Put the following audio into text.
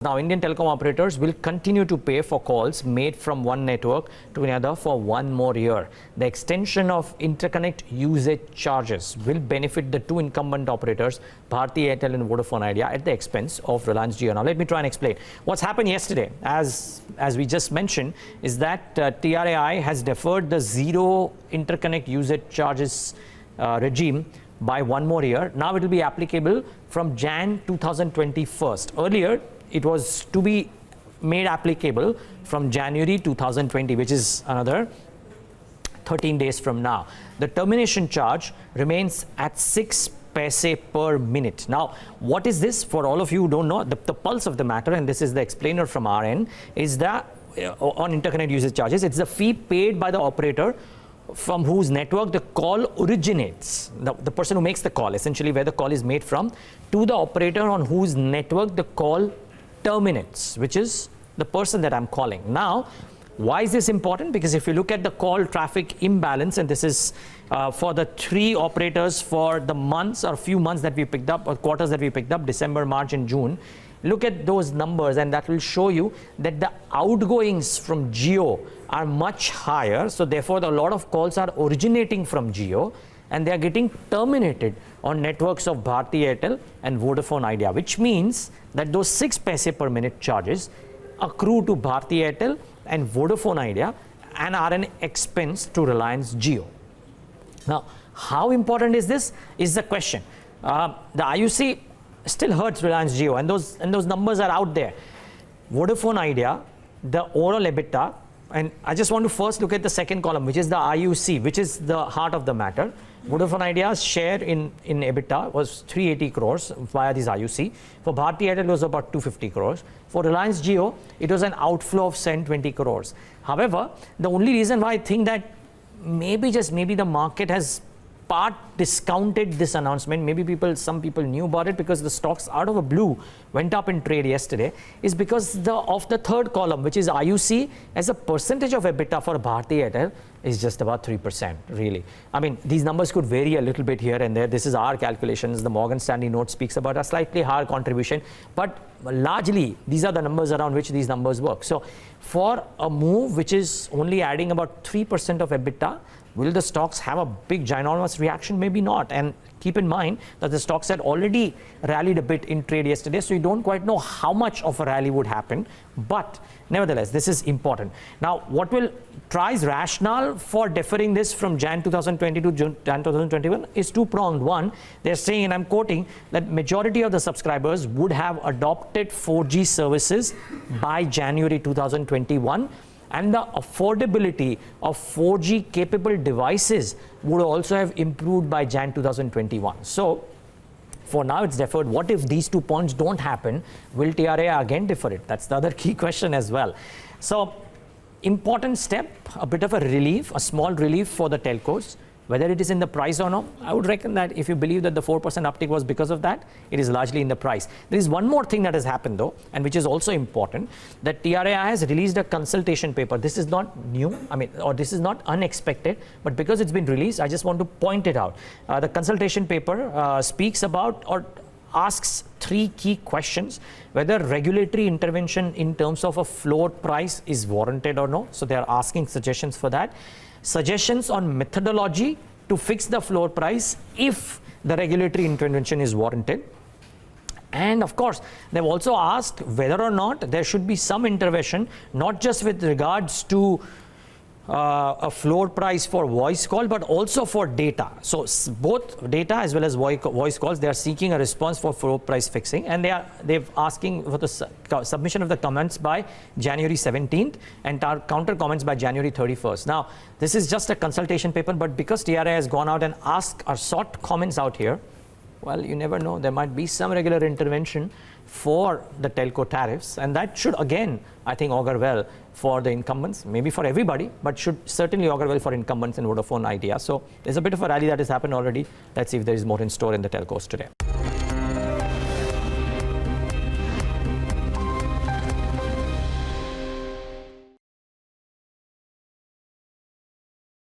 Now, Indian telecom operators will continue to pay for calls made from one network to another for one more year. The extension of interconnect usage charges will benefit the two incumbent operators, Bharti Airtel and Vodafone Idea, at the expense of Reliance Jio. Now, let me try and explain. What's happened yesterday, as we just mentioned, is that TRAI has deferred the zero interconnect usage charges regime by one more year. Now, it will be applicable from Jan 2021. Earlier, it was to be made applicable from January 2020, which is another 13 days from now. The termination charge remains at 6 paise per minute. Now, what is this? For all of you who don't know, the pulse of the matter, and this is the explainer from our end, is that on interconnect usage charges, it's the fee paid by the operator from whose network the call originates, the person who makes the call, essentially where the call is made from, to the operator on whose network the call terminates, which is the person that I'm calling. Now, why is this important? Because if you look at the call traffic imbalance, and this is for the three operators for the months or few months that we picked up, or quarters that we picked up, December, March and June, look at those numbers and that will show you that the outgoings from Jio are much higher. So therefore, a lot of calls are originating from Jio and they are getting terminated on networks of Bharti Airtel and Vodafone Idea, which means that those 6 paise per minute charges accrue to Bharti Airtel and Vodafone Idea and are an expense to Reliance Jio. Now, how important is this is the question. The IUC still hurts Reliance Jio, and those numbers are out there. Vodafone Idea, the overall EBITDA, and I just want to first look at the second column, which is the IUC, which is the heart of the matter. Vodafone Idea's share in EBITDA was 380 crores via this IUC. For Bharti Airtel, it was about 250 crores. For Reliance Jio, it was an outflow of 720 crores. However, the only reason why I think that maybe the market has part discounted this announcement, maybe some people knew about it because the stocks out of the blue went up in trade yesterday, is because of the third column, which is IUC as a percentage of EBITDA for Bharti Airtel is just about 3%, really. I mean, these numbers could vary a little bit here and there. This is our calculations. The Morgan Stanley note speaks about a slightly higher contribution, but largely these are the numbers around which these numbers work. So for a move which is only adding about 3% of EBITDA, will the stocks have a big ginormous reaction? Maybe not. And keep in mind that the stocks had already rallied a bit in trade yesterday, so you don't quite know how much of a rally would happen. But nevertheless, this is important. Now, what will tries rationale for deferring this from Jan 2020 to Jan 2021 is two-pronged. One, they're saying, and I'm quoting, that majority of the subscribers would have adopted 4G services by January 2021. And the affordability of 4G capable devices would also have improved by Jan 2021. So for now, it's deferred. What if these 2 points don't happen? Will TRAI again defer it? That's the other key question as well. So important step, a bit of a relief, a small relief for the telcos. Whether it is in the price or not, I would reckon that if you believe that the 4% uptick was because of that, it is largely in the price. There is one more thing that has happened though, and which is also important, that TRAI has released a consultation paper. This is not new, or this is not unexpected, but because it's been released, I just want to point it out. The consultation paper speaks about or asks 3 key questions: whether regulatory intervention in terms of a floor price is warranted or no. So they are asking suggestions for that. Suggestions on methodology to fix the floor price if the regulatory intervention is warranted. And of course, they've also asked whether or not there should be some intervention, not just with regards to a floor price for voice call, but also for data. So both data as well as voice calls, they are seeking a response for floor price fixing, and they're asking for the submission of the comments by January 17th and counter comments by January 31st. Now, this is just a consultation paper, but because TRAI has gone out and asked or sought comments out here, well, you never know. There might be some regular intervention for the telco tariffs, and that should again, I think, augur well for the incumbents, maybe for everybody, but should certainly augur well for incumbents in Vodafone Idea. So there's a bit of a rally that has happened already. Let's see if there is more in store in the telcos today.